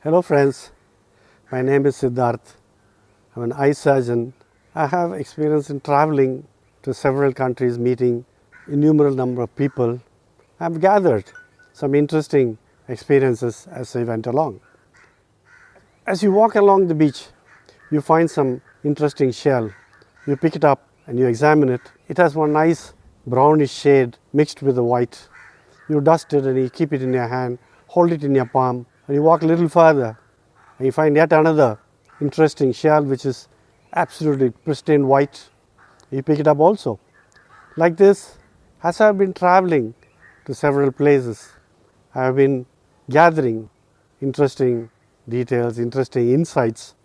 Hello friends, my name is Siddharth. I'm an eye surgeon. I have experience in traveling to several countries, meeting innumerable number of people. I've gathered some interesting experiences as I went along. As you walk along the beach, you find some interesting shell. You pick it up and you examine it. It has one nice brownish shade mixed with the white. You dust it and you keep it in your hand, hold it in your palm, and you walk a little further and you find yet another interesting shell which is absolutely pristine white. You pick it up also. Like this, as I have been traveling to several places, I have been gathering interesting details, interesting insights,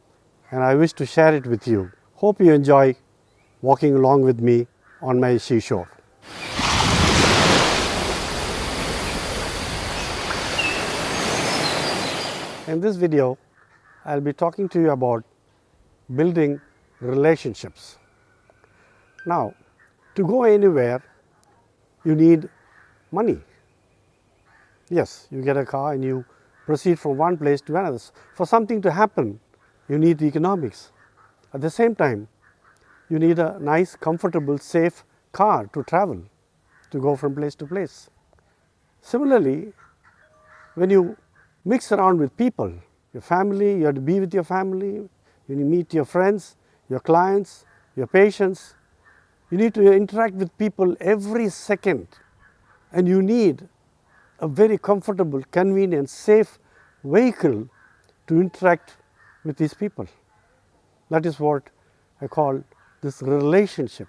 and I wish to share it with you. Hope you enjoy walking along with me on my seashore. In this video, I'll be talking to you about building relationships. Now, to go anywhere, you need money. Yes, you get a car and you proceed from one place to another. For something to happen, you need economics. At the same time, you need a nice, comfortable, safe car to travel, to go from place to place. Similarly, when you mix around with people, your family, you have to be with your family, you meet your friends, your clients, your patients. You need to interact with people every second, and you need a very comfortable, convenient, safe vehicle to interact with these people. That is what I call this relationship,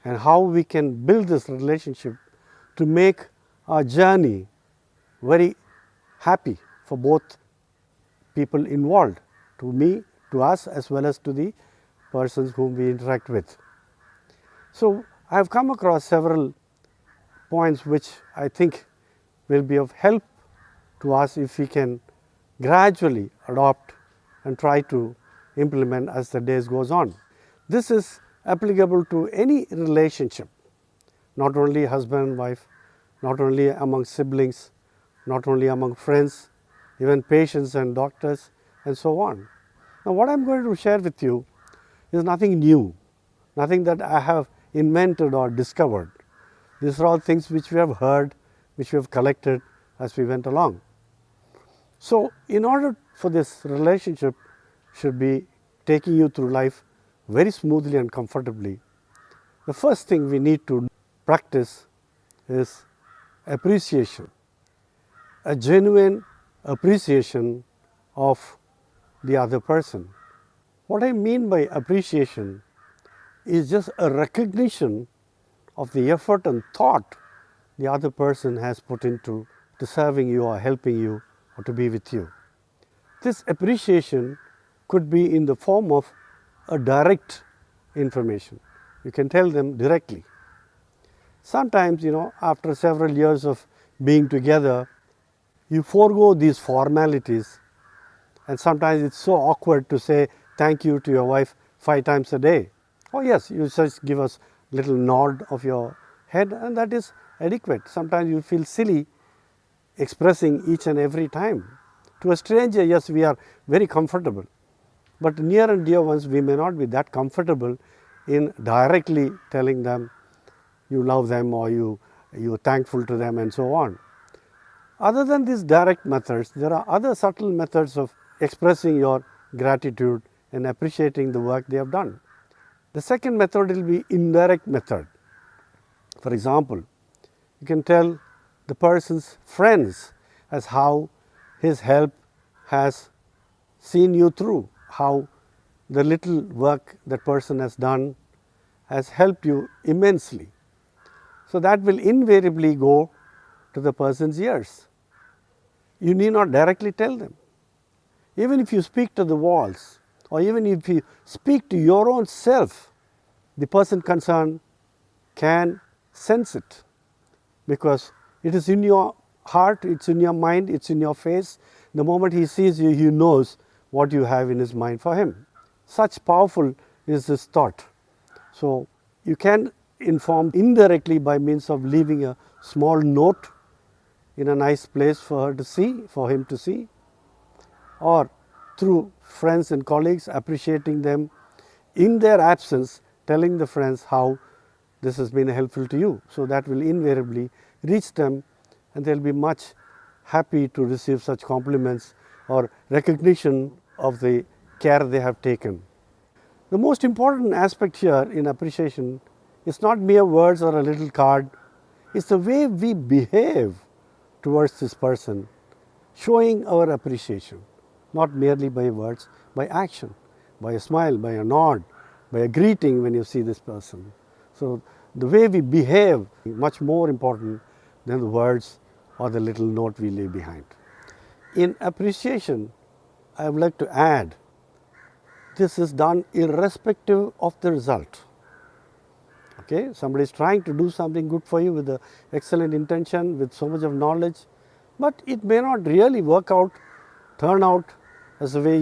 and how we can build this relationship to make our journey very happy for both people involved, to me, to us, as well as to the persons whom we interact with. So, I have come across several points which I think will be of help to us if we can gradually adopt and try to implement as the days goes on. This is applicable to any relationship, not only husband and wife, not only among siblings, not only among friends, even patients and doctors, and so on. Now, what I am going to share with you is nothing new, nothing that I have invented or discovered. These are all things which we have heard, which we have collected as we went along. So, in order for this relationship should be taking you through life very smoothly and comfortably, the first thing we need to practice is appreciation, a genuine appreciation of the other person. What I mean by appreciation is just a recognition of the effort and thought the other person has put into serving you or helping you or to be with you. This appreciation could be in the form of a direct information. You can tell them directly. Sometimes, after several years of being together, you forego these formalities, and sometimes it's so awkward to say thank you to your wife 5 times a day. Oh yes, you just give us little nod of your head and that is adequate. Sometimes you feel silly expressing each and every time. To a stranger, yes, we are very comfortable, but near and dear ones, we may not be that comfortable in directly telling them you love them or you're thankful to them and so on. Other than these direct methods, there are other subtle methods of expressing your gratitude and appreciating the work they have done. The second method will be indirect method. For example, you can tell the person's friends as how his help has seen you through, how the little work that person has done has helped you immensely. So that will invariably go to the person's ears. You need not directly tell them. Even if you speak to the walls, or even if you speak to your own self, the person concerned can sense it, because it is in your heart, it's in your mind, it's in your face. The moment he sees you, he knows what you have in his mind for him. Such powerful is this thought. So, you can inform indirectly by means of leaving a small note in a nice place for her to see, for him to see, or through friends and colleagues, appreciating them in their absence, telling the friends how this has been helpful to you. So that will invariably reach them, and they'll be much happy to receive such compliments or recognition of the care they have taken. The most important aspect here in appreciation is not mere words or a little card, it's the way we behave towards this person, showing our appreciation, not merely by words, by action, by a smile, by a nod, by a greeting when you see this person. So the way we behave is much more important than the words or the little note we leave behind. In appreciation, I would like to add, this is done irrespective of the result. Okay, somebody is trying to do something good for you with an excellent intention, with so much of knowledge, but it may not really work out, turn out as the way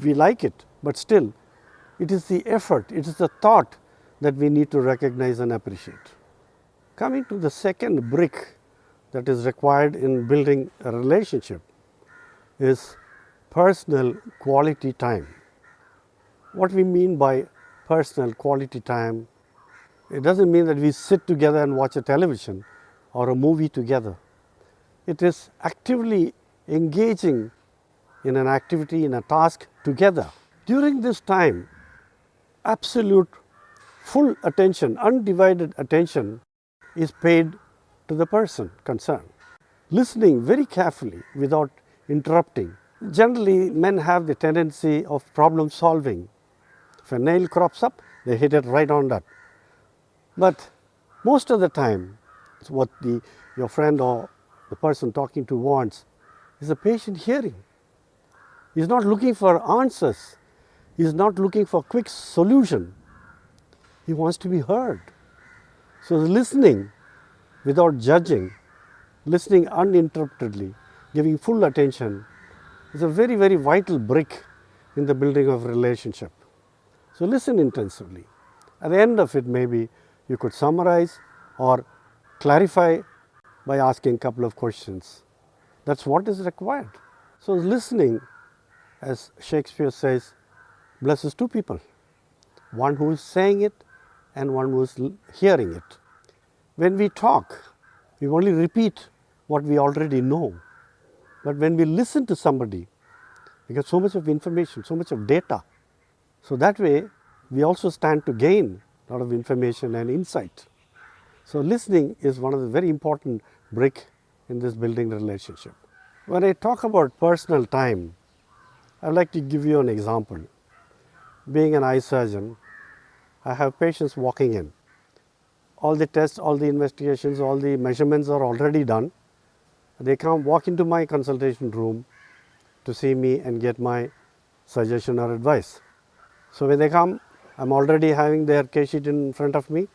we like it, but still, it is the effort, it is the thought that we need to recognize and appreciate. Coming to the second brick that is required in building a relationship is personal quality time. What we mean by personal quality time, it doesn't mean that we sit together and watch a television or a movie together. It is actively engaging in an activity, in a task together. During this time, absolute full attention, undivided attention is paid to the person concerned. Listening very carefully without interrupting. Generally, men have the tendency of problem solving. If a nail crops up, they hit it right on that. But most of the time, what your friend or the person talking to wants is a patient hearing. He is not looking for answers. He is not looking for quick solution. He wants to be heard. So the listening without judging, listening uninterruptedly, giving full attention is a very, very vital brick in the building of a relationship. So listen intensively. At the end of it, maybe you could summarize or clarify by asking a couple of questions. That's what is required. So listening, as Shakespeare says, blesses two people. One who is saying it and one who is hearing it. When we talk, we only repeat what we already know. But when we listen to somebody, we get so much of information, so much of data. So that way, we also stand to gain a lot of information and insight. So listening is one of the very important brick in this building relationship. When I talk about personal time, I'd like to give you an example. Being an eye surgeon, I have patients walking in. All the tests, all the investigations, all the measurements are already done. They come walk into my consultation room to see me and get my suggestion or advice. So when they come, I'm already having their case sheet in front of me.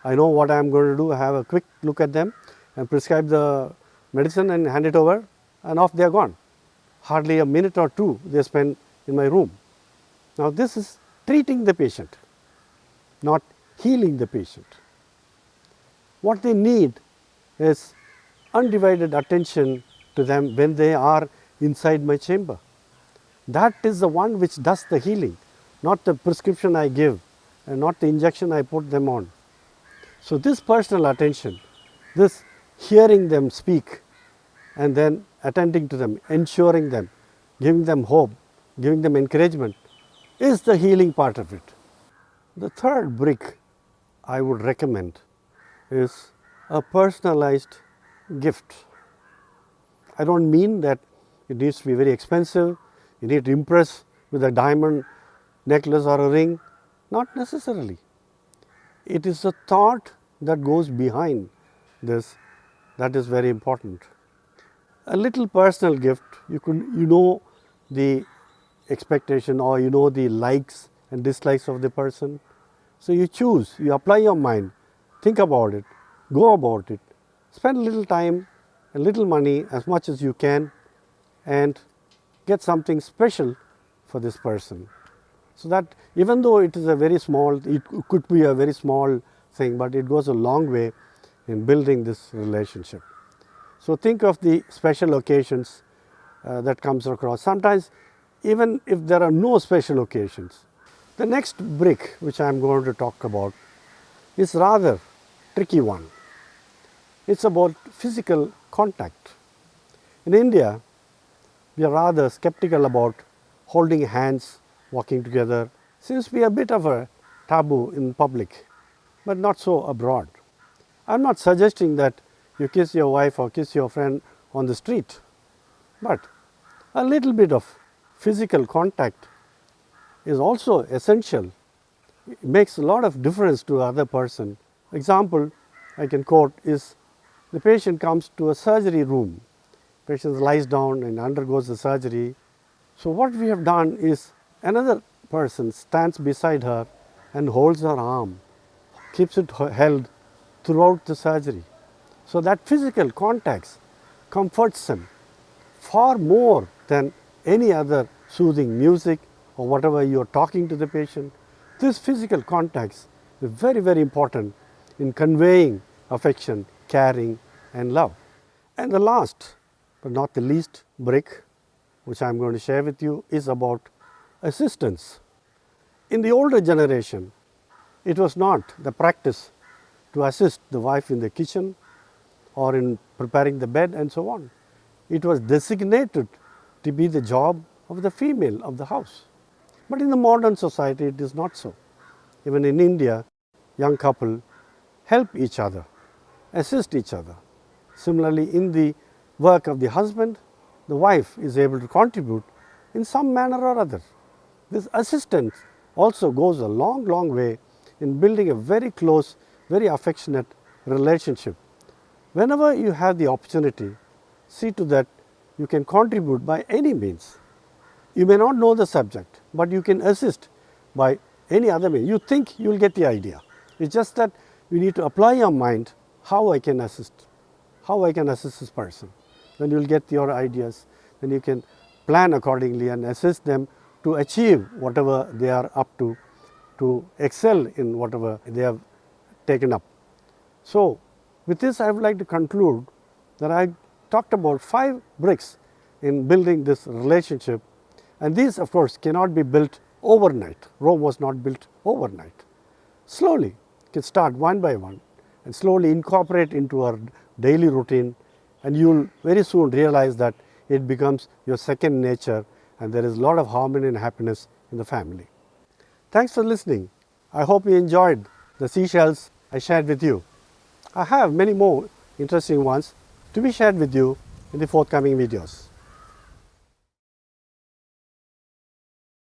I know what I'm going to do. I have a quick look at them and prescribe the medicine and hand it over, and off they're gone. Hardly a minute or two they spend in my room. Now this is treating the patient, not healing the patient. What they need is undivided attention to them when they are inside my chamber. That is the one which does the healing, not the prescription I give and not the injection I put them on. So this personal attention, this hearing them speak and then attending to them, ensuring them, giving them hope, giving them encouragement is the healing part of it. The third brick I would recommend is a personalized gift. I don't mean that it needs to be very expensive, you need to impress with a diamond necklace or a ring, not necessarily. It is a thought that goes behind this that is very important. A little personal gift, you know the expectation or you know the likes and dislikes of the person. So you choose, you apply your mind, think about it, go about it, spend a little time, a little money, as much as you can, and get something special for this person. So that even though it is a very small, it could be a very small thing, but it goes a long way in building this relationship. So think of the special occasions that comes across. Sometimes even if there are no special occasions. The next brick which I am going to talk about is rather tricky one. It's about physical contact. In India, we are rather skeptical about holding hands, walking together. Seems to be a bit of a taboo in public, but not so abroad. I'm not suggesting that you kiss your wife or kiss your friend on the street, but a little bit of physical contact is also essential. It makes a lot of difference to the other person. Example I can quote is the patient comes to a surgery room. Patient lies down and undergoes the surgery. So what we have done is another person stands beside her and holds her arm, keeps it held throughout the surgery. So that physical contact comforts them far more than any other soothing music or whatever you are talking to the patient. This physical contact is very, very important in conveying affection, caring and love. And the last but not the least brick which I am going to share with you is about assistance. In the older generation, it was not the practice to assist the wife in the kitchen or in preparing the bed and so on. It was designated to be the job of the female of the house. But in the modern society, it is not so. Even in India, young couple help each other, assist each other. Similarly, in the work of the husband, the wife is able to contribute in some manner or other. This assistance also goes a long, long way in building a very close, very affectionate relationship. Whenever you have the opportunity, see to that you can contribute by any means. You may not know the subject, but you can assist by any other way. You think you will get the idea. It's just that you need to apply your mind, how I can assist, how I can assist this person. Then you will get your ideas, then you can plan accordingly and assist them to achieve whatever they are up to excel in whatever they have taken up. So, with this I would like to conclude that I talked about 5 bricks in building this relationship, and these of course cannot be built overnight. Rome was not built overnight. Slowly, you can start one by one and slowly incorporate into our daily routine, and you will very soon realize that it becomes your second nature and there is a lot of harmony and happiness in the family. Thanks for listening. I hope you enjoyed the seashells I shared with you. I have many more interesting ones to be shared with you in the forthcoming videos.